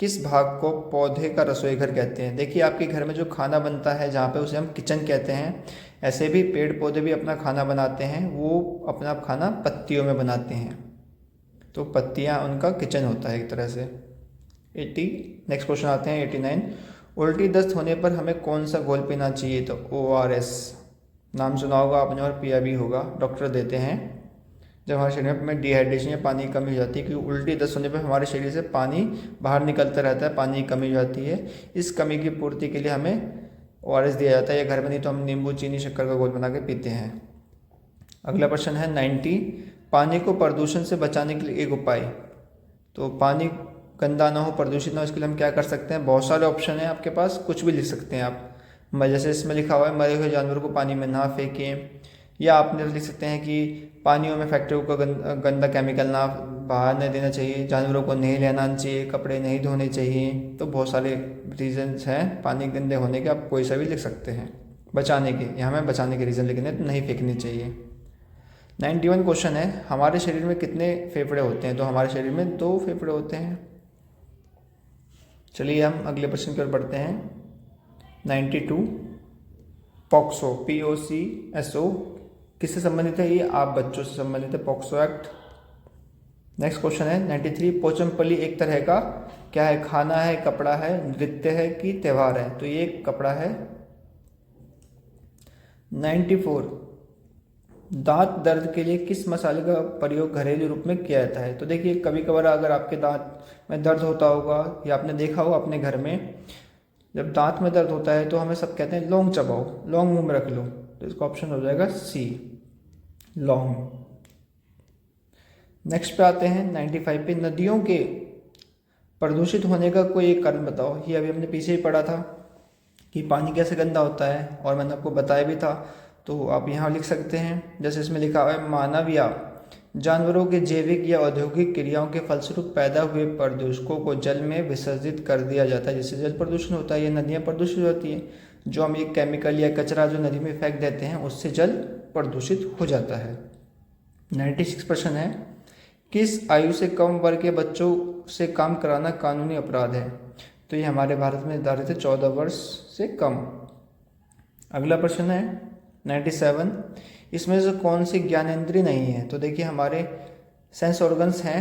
किस भाग को पौधे का रसोई घर कहते हैं? देखिए आपके घर में जो खाना बनता है जहाँ पे उसे हम किचन कहते हैं, ऐसे भी पेड़ पौधे भी अपना खाना बनाते हैं, वो अपना खाना पत्तियों में बनाते हैं, तो पत्तियाँ उनका किचन होता है एक तरह से। 80 नेक्स्ट क्वेश्चन आते हैं 89 उल्टी दस्त होने पर हमें कौन सा घोल पीना चाहिए? तो ORS, नाम सुना होगा आपने और पिया भी होगा, डॉक्टर देते हैं जब हमारे शरीर में डिहाइड्रेशन या पानी की कमी हो जाती है, क्योंकि उल्टी दस्त होने पर हमारे शरीर से पानी बाहर निकलता रहता है, पानी की कमी हो जाती है। इस कमी की पूर्ति के लिए हमें ORS दिया जाता है, या घर में नहीं तो हम नींबू चीनी शक्कर का घोल बना के पीते हैं। अगला प्रश्न है 90 पानी को प्रदूषण से बचाने के लिए एक उपाय। तो पानी गंदा ना हो, प्रदूषित ना हो, इसके लिए हम क्या कर सकते हैं? बहुत सारे ऑप्शन हैं आपके पास, कुछ भी लिख सकते हैं आप। जैसे इसमें लिखा हुआ है मरे हुए जानवरों को पानी में ना फेंकें, या आपने लिख सकते हैं कि पानियों में फैक्ट्रियों का गंदा केमिकल ना बाहर नहीं देना चाहिए, जानवरों को नहीं लेना चाहिए, कपड़े नहीं धोने चाहिए। तो बहुत सारे रीजंस हैं पानी गंदे होने के, आप कोई सा भी लिख सकते हैं। बचाने के, यहाँ में बचाने के रीज़न लिखने, तो नहीं फेंकनी चाहिए। 91 क्वेश्चन है, हमारे शरीर में कितने फेफड़े होते हैं? तो हमारे शरीर में 2 फेफड़े होते हैं। चलिए हम अगले प्रश्न की ओर बढ़ते हैं। 92 पॉक्सो, POCSO किससे संबंधित है? ये आप बच्चों से संबंधित है, पॉक्सो एक्ट। नेक्स्ट क्वेश्चन है 93 पोचमपल्ली एक तरह का क्या है? खाना है, कपड़ा है, नृत्य है कि त्योहार है? तो ये कपड़ा है। 94 दांत दर्द के लिए किस मसाले का प्रयोग घरेलू रूप में किया जाता है? तो देखिए कभी कभार अगर आपके दांत में दर्द होता होगा या आपने देखा हो अपने घर में, जब दांत में दर्द होता है तो हमें सब कहते हैं लौंग चबाओ, लौंग मुंह में रख लो। तो इसका ऑप्शन हो जाएगा सी, लौंग। नेक्स्ट पे आते हैं 95 पे, नदियों के प्रदूषित होने का कोई एक कारण बताओ। ये अभी हमने पीछे ही पढ़ा था कि पानी कैसे गंदा होता है, और मैंने आपको बताया भी था। तो आप यहाँ लिख सकते हैं, जैसे इसमें लिखा हुआ है, मानव या जानवरों के जैविक या औद्योगिक क्रियाओं के फलस्वरूप पैदा हुए प्रदूषकों को जल में विसर्जित कर दिया जाता है, जिससे जल प्रदूषण होता है। ये नदियाँ प्रदूषित होती हैं, जो हम ये केमिकल या कचरा जो नदी में फेंक देते हैं उससे जल प्रदूषित हो जाता है। 96 प्रश्न है, किस आयु से कम वर्ग के बच्चों से काम कराना कानूनी अपराध है? तो ये हमारे भारत में निर्धारित है 14 वर्ष से कम। अगला प्रश्न है 97, इसमें से कौन सी ज्ञानेंद्रिय नहीं है? तो देखिए हमारे सेंस ऑर्गन्स हैं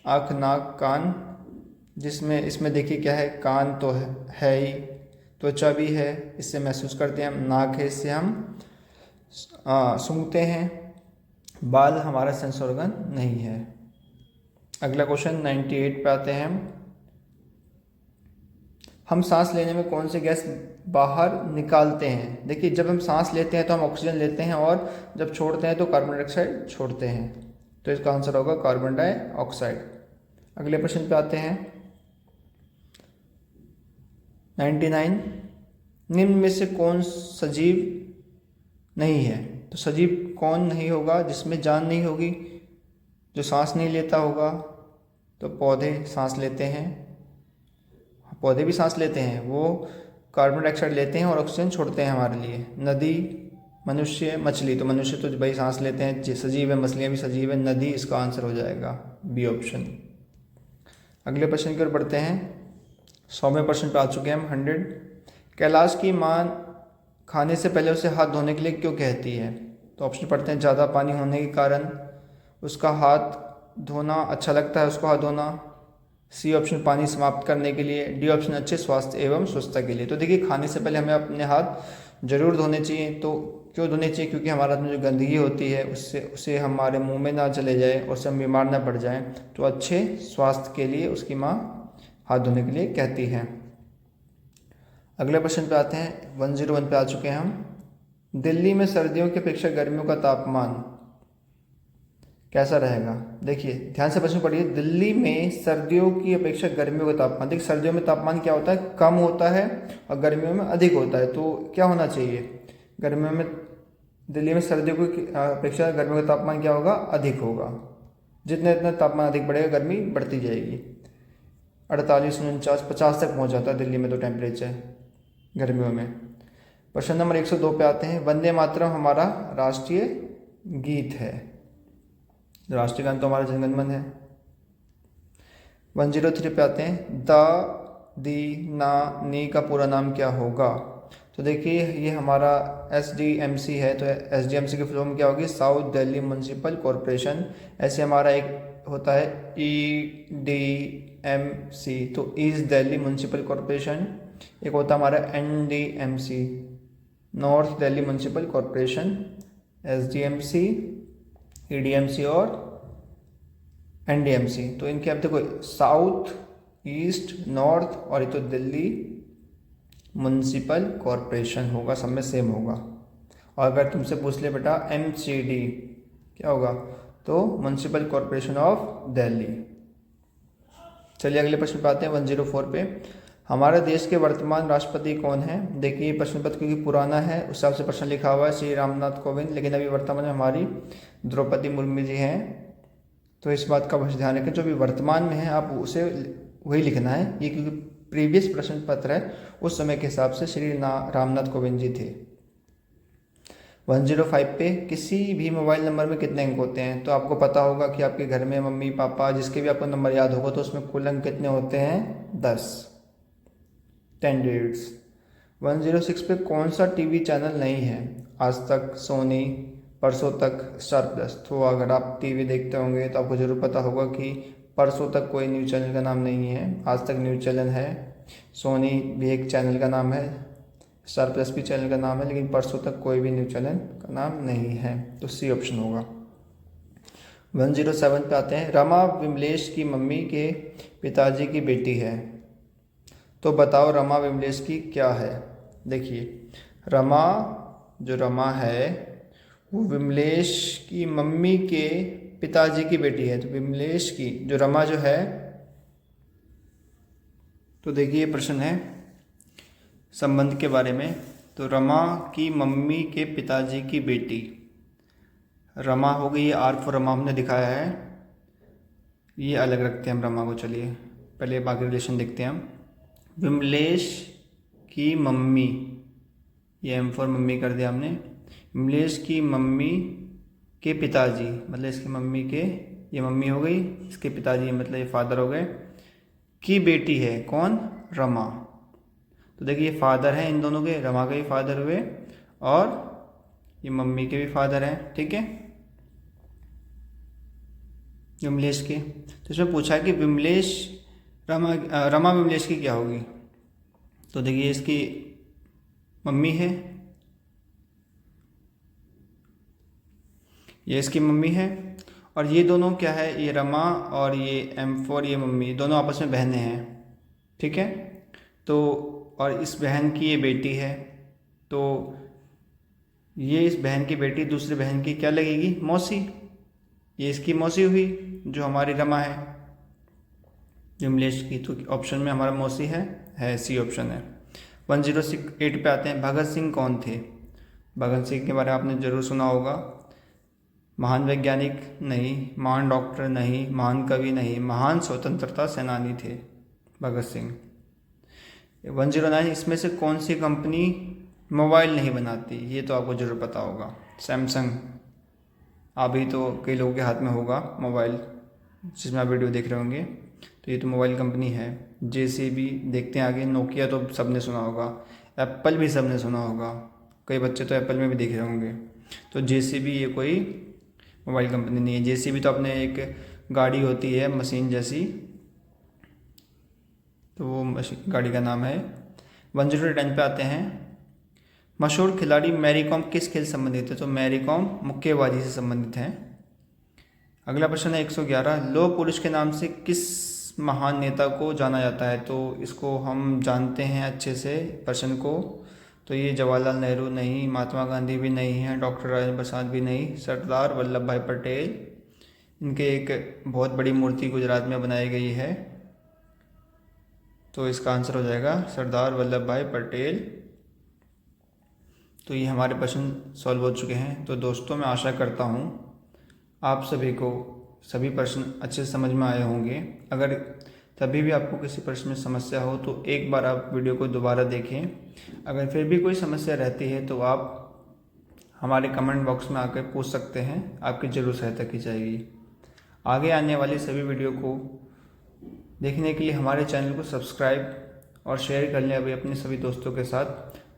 आँख, नाक, कान, जिसमें इसमें देखिए क्या है, कान तो है ही, त्वचा भी है, इससे महसूस करते हैं हम, नाक है, इससे हम सूंघते हैं, बाल हमारा सेंस ऑर्गन नहीं है। अगला क्वेश्चन 98 पे आते हैं हम सांस लेने में कौन सी गैस बाहर निकालते हैं? देखिए जब हम सांस लेते हैं तो हम ऑक्सीजन लेते हैं, और जब छोड़ते हैं तो कार्बन डाइऑक्साइड छोड़ते हैं। तो इसका आंसर होगा कार्बन डाइऑक्साइड। अगले प्रश्न पे आते हैं 99, निम्न में से कौन सजीव नहीं है? तो सजीव कौन नहीं होगा जिसमें जान नहीं होगी, जो सांस नहीं लेता होगा? तो पौधे सांस लेते हैं, पौधे भी सांस लेते हैं, वो कार्बन डाइऑक्साइड लेते हैं और ऑक्सीजन छोड़ते हैं हमारे लिए। नदी, मनुष्य, मछली, तो मनुष्य तो भाई सांस लेते हैं, सजीव है, मछलियाँ भी सजीव है, नदी इसका आंसर हो जाएगा बी ऑप्शन। अगले प्रश्न की ओर बढ़ते हैं, 100वें प्रश्न पे आ चुके हैं हम 100। कैलाश की माँ खाने से पहले उसे हाथ धोने के लिए क्यों कहती है? तो ऑप्शन पढ़ते हैं, ज़्यादा पानी होने के कारण, उसका हाथ धोना अच्छा लगता है उसको हाथ धोना, सी ऑप्शन पानी समाप्त करने के लिए, डी ऑप्शन अच्छे स्वास्थ्य एवं स्वच्छता के लिए। तो देखिए खाने से पहले हमें अपने हाथ जरूर धोने चाहिए। तो क्यों धोने चाहिए? क्योंकि हमारे हाथ में जो गंदगी होती है उससे हमारे मुंह में ना चले जाए और उससे हम बीमार ना पड़ जाएं। तो अच्छे स्वास्थ्य के लिए उसकी माँ हाथ धोने के लिए कहती है। अगले प्रश्न पे आते हैं 101 पे आ चुके हैं हम। दिल्ली में सर्दियों की अपेक्षा गर्मियों का तापमान कैसा रहेगा? देखिए ध्यान से प्रश्न पढ़िए, दिल्ली में सर्दियों की अपेक्षा गर्मियों का तापमान। देखिए सर्दियों में तापमान क्या होता है, कम होता है, और गर्मियों में अधिक होता है। तो क्या होना चाहिए? गर्मियों में, दिल्ली में सर्दियों की अपेक्षा गर्मियों का तापमान क्या होगा? अधिक होगा। जितने जितना तापमान अधिक बढ़ेगा गर्मी बढ़ती जाएगी। 48, 49, 50 तक पहुँच जाता है दिल्ली में तो टेम्परेचर गर्मियों में। प्रश्न नंबर 102 पे आते हैं, वंदे मातरम हमारा राष्ट्रीय गीत है। राष्ट्रीय गान तो हमारा जनगण मन है। 103 पे आते हैं, द, दी, ना, नी का पूरा नाम क्या होगा? तो देखिए ये हमारा SDMC है, तो SDMC की फुल फॉर्म क्या होगी? South Delhi municipal corporation. ऐसे हमारा एक होता है EDMC, तो ईस्ट दिल्ली म्यूनसिपल कॉरपोरेशन। एक होता है हमारा NDMC, north Delhi municipal corporation. SDMC, EDMC और NDMC। तो इनके अब देखो साउथ, ईस्ट, नॉर्थ, और ये तो दिल्ली म्यूनसिपल कॉरपोरेशन होगा, सब में सेम होगा। और अगर तुमसे पूछ ले बेटा MCD क्या होगा, तो म्यूनसिपल कॉरपोरेशन ऑफ दिल्ली। चलिए अगले प्रश्न पे आते हैं 104 पे, हमारे देश के वर्तमान राष्ट्रपति कौन है? देखिए प्रश्न पत्र क्योंकि पुराना है उस हिसाब से प्रश्न लिखा हुआ है श्री रामनाथ कोविंद, लेकिन अभी वर्तमान में हमारी द्रौपदी मुर्मू जी हैं। तो इस बात का बस ध्यान रखें, जो भी वर्तमान में है आप उसे वही लिखना है। ये क्योंकि प्रीवियस प्रश्न पत्र है, उस समय के हिसाब से श्री रामनाथ कोविंद जी थे। 105 पे किसी भी मोबाइल नंबर में कितने अंक होते हैं? तो आपको पता होगा कि आपके घर में मम्मी पापा जिसके भी आपको नंबर याद होगा तो उसमें कुल अंक कितने होते हैं? 10 डिजिट्स। 106 पे कौन सा टीवी चैनल नहीं है? आज तक, सोनी, परसों तक, स्टार प्लस। तो अगर आप टीवी देखते होंगे तो आपको ज़रूर पता होगा कि परसों तक कोई न्यूज़ चैनल का नाम नहीं है, आज तक न्यूज़ चैनल है, सोनी भी एक चैनल का नाम है, स्टार प्लस भी चैनल का नाम है, लेकिन परसों तक कोई भी न्यूज़ चैनल का नाम नहीं है। तो सी ऑप्शन होगा। 107 पे आते हैं, रमा विमलेश की मम्मी के पिताजी की बेटी है। तो बताओ रमा विमलेश की क्या है? देखिए, रमा जो रमा है वो विमलेश की मम्मी के पिताजी की बेटी है। तो विमलेश की जो रमा जो है, तो देखिए ये प्रश्न है संबंध के बारे में। तो रमा की मम्मी के पिताजी की बेटी, रमा हो गई, आर फॉर रमा हमने दिखाया है, ये अलग रखते हैं हम रमा को। चलिए पहले बाकी रिलेशन देखते हैं हम। विमलेश की मम्मी, ये एम फॉर मम्मी कर दिया हमने। विमलेश की मम्मी के पिताजी, मतलब इसकी मम्मी के, ये मम्मी हो गई, इसके पिताजी मतलब ये फादर हो गए, की बेटी है कौन? रमा। तो देखिए ये फादर है इन दोनों के, रमा के भी फादर हुए और ये मम्मी के भी फादर हैं, ठीक है, विमलेश के। तो इसमें पूछा कि विमलेश रमा विमलेश की क्या होगी? तो देखिए इसकी मम्मी है, ये इसकी मम्मी है, और ये दोनों क्या है? ये रमा और ये M4 ये मम्मी, दोनों आपस में बहनें हैं, ठीक है। तो और इस बहन की ये बेटी है, तो ये इस बहन की बेटी दूसरी बहन की क्या लगेगी? मौसी। ये इसकी मौसी हुई जो हमारी रमा है विमलेश की। तो ऑप्शन में हमारा मौसी है सी ऑप्शन है। 108 पे आते हैं, भगत सिंह कौन थे? भगत सिंह के बारे में आपने ज़रूर सुना होगा। महान वैज्ञानिक नहीं, महान डॉक्टर नहीं, महान कवि नहीं, महान स्वतंत्रता सेनानी थे भगत सिंह। 109, इसमें से कौन सी कंपनी मोबाइल नहीं बनाती? ये तो आपको ज़रूर पता होगा, सैमसंग। अभी तो कई लोगों के हाथ में होगा मोबाइल जिसमें आप वीडियो देख रहे होंगे, तो ये तो मोबाइल कंपनी है। JCB देखते हैं आगे, नोकिया तो सबने सुना होगा, एप्पल भी सबने सुना होगा, कई बच्चे तो एप्पल में भी देख रहे होंगे। तो JCB ये कोई मोबाइल कंपनी नहीं है। JCB तो अपने एक गाड़ी होती है मशीन जैसी, तो वो गाड़ी का नाम है। 110 पे आते हैं, मशहूर खिलाड़ी मैरी कॉम किस खेल से संबंधित है? तो मैरी कॉम मुक्केबाजी से संबंधित है। अगला प्रश्न है 111, लौह पुरुष के नाम से किस महान नेता को जाना जाता है? तो इसको हम जानते हैं अच्छे से प्रश्न को। तो ये जवाहरलाल नेहरू नहीं, महात्मा गांधी भी नहीं है, डॉक्टर राजेंद्र प्रसाद भी नहीं, सरदार वल्लभ भाई पटेल। इनके एक बहुत बड़ी मूर्ति गुजरात में बनाई गई है, तो इसका आंसर हो जाएगा सरदार वल्लभ भाई पटेल। तो ये हमारे प्रश्न सॉल्व हो चुके हैं। तो दोस्तों मैं आशा करता हूँ आप सभी को सभी प्रश्न अच्छे से समझ में आए होंगे। अगर तभी भी आपको किसी प्रश्न में समस्या हो तो एक बार आप वीडियो को दोबारा देखें। अगर फिर भी कोई समस्या रहती है तो आप हमारे कमेंट बॉक्स में आकर पूछ सकते हैं, आपकी ज़रूर सहायता की जाएगी। आगे आने वाली सभी वीडियो को देखने के लिए हमारे चैनल को सब्सक्राइब और शेयर कर लें अभी अपने सभी दोस्तों के साथ,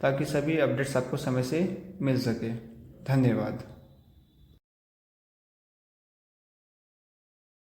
ताकि सभी अपडेट्स आपको समय से मिल सके। धन्यवाद।